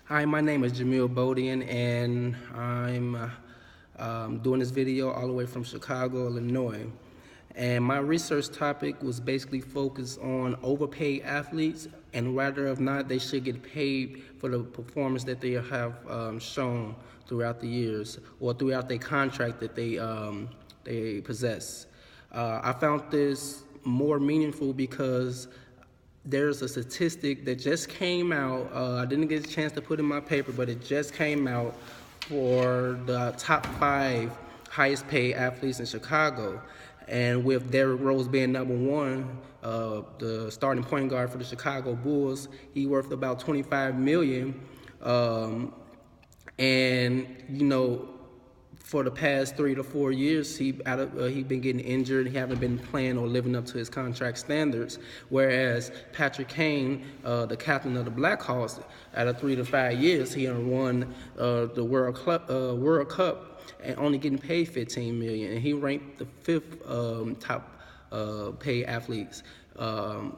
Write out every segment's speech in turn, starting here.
Hi, my name is Jamil Bodian, and I'm doing this video all the way from Chicago, Illinois. And my research topic was basically focused on overpaid athletes and whether or not they should get paid for the performance that they have shown throughout the years or throughout their contract that they possess. I found this more meaningful because there's a statistic that just came out. I didn't get a chance to put in my paper, but it just came out for the top 5 highest paid athletes in Chicago. And with Derrick Rose being number one, the starting point guard for the Chicago Bulls, he worth about 25 million. And for the past 3 to 4 years, he been getting injured. He haven't been playing or living up to his contract standards. Whereas Patrick Kane, the captain of the Blackhawks, out of 3 to 5 years, he won the World Cup and only getting paid 15 million. And he ranked the 5th top paid athletes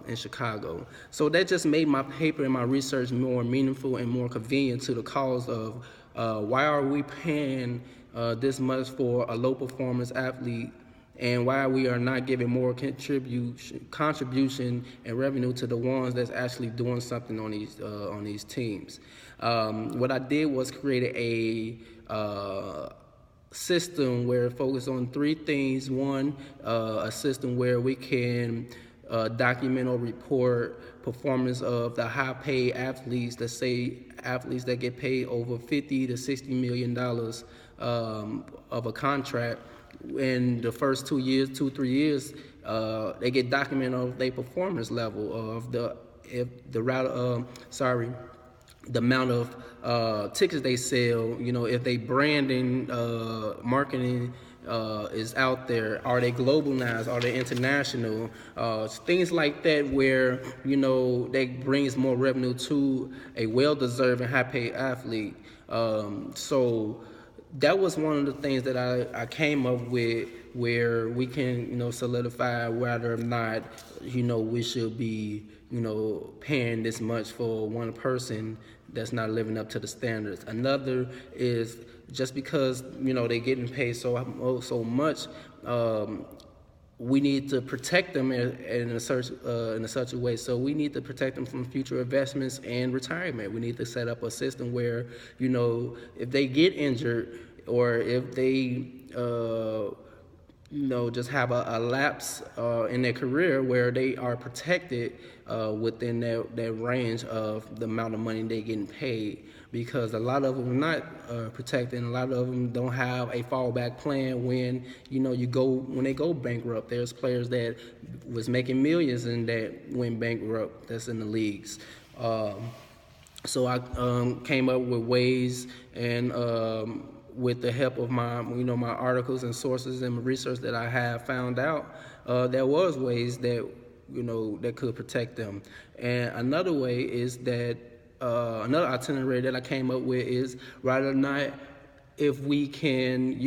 in Chicago. So that just made my paper and my research more meaningful and more convenient to the cause of why are we paying this much for a low performance athlete, and why we are not giving more contribution and revenue to the ones that's actually doing something on these teams. What I did was create a system where it focused on 3 things. One, a system where we can document or report performance of the high-paid athletes. Let's say athletes that get paid over $50 to $60 million of a contract. In the first 2, 3 years, they get document of their performance level of the amount of tickets they sell. If they branding, marketing is out there. Are they globalized? Are they international? Things like that, where that brings more revenue to a well-deserved and high-paid athlete. So that was one of the things that I came up with, where we can solidify whether or not we should be paying this much for one person that's not living up to the standards. Another is, just because they're getting paid so much, we need to protect them in such a way. So we need to protect them from future investments and retirement. We need to set up a system where if they get injured, or if they just have a lapse in their career, where they are protected within that range of the amount of money they're getting paid. Because a lot of them are not protected, and a lot of them don't have a fallback plan when when they go bankrupt. There's players that was making millions and that went bankrupt, that's in the leagues. So I came up with ways, and with the help of my my articles and sources and research that I have found out, there was ways that that could protect them. And another way is that another itinerary that I came up with is, rather than not, if we can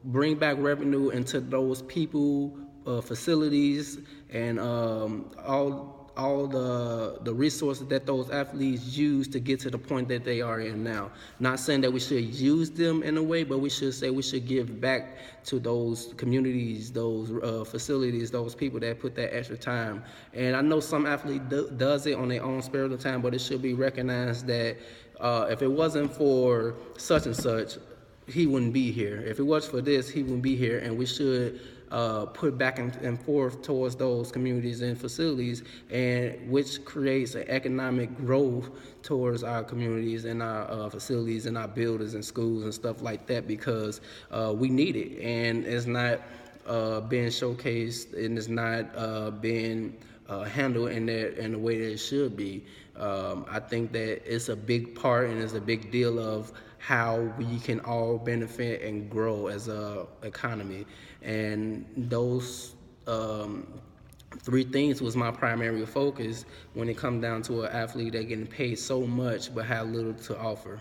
bring back revenue into those people, facilities, and all the resources that those athletes use to get to the point that they are in now. Not saying that we should use them in a way, but we should say we should give back to those communities, those facilities, those people that put that extra time. And I know some athlete does it on their own spare time, but it should be recognized that if it wasn't for such and such, he wouldn't be here. If it was for this, he wouldn't be here. And we should put back and forth towards those communities and facilities, and which creates an economic growth towards our communities and our facilities and our buildings and schools and stuff like that, because we need it, and it's not being showcased, and it's not being handled in the way that it should be. I think that it's a big part and it's a big deal of how we can all benefit and grow as a economy. And those 3 things was my primary focus when it comes down to an athlete that getting paid so much but have little to offer.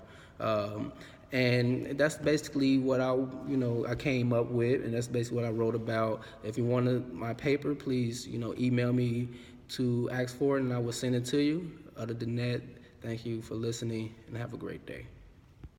And that's basically what I came up with, and that's basically what I wrote about. If you wanted my paper, please email me to ask for it, and I will send it to you. Other than that, Thank you for listening and have a great day.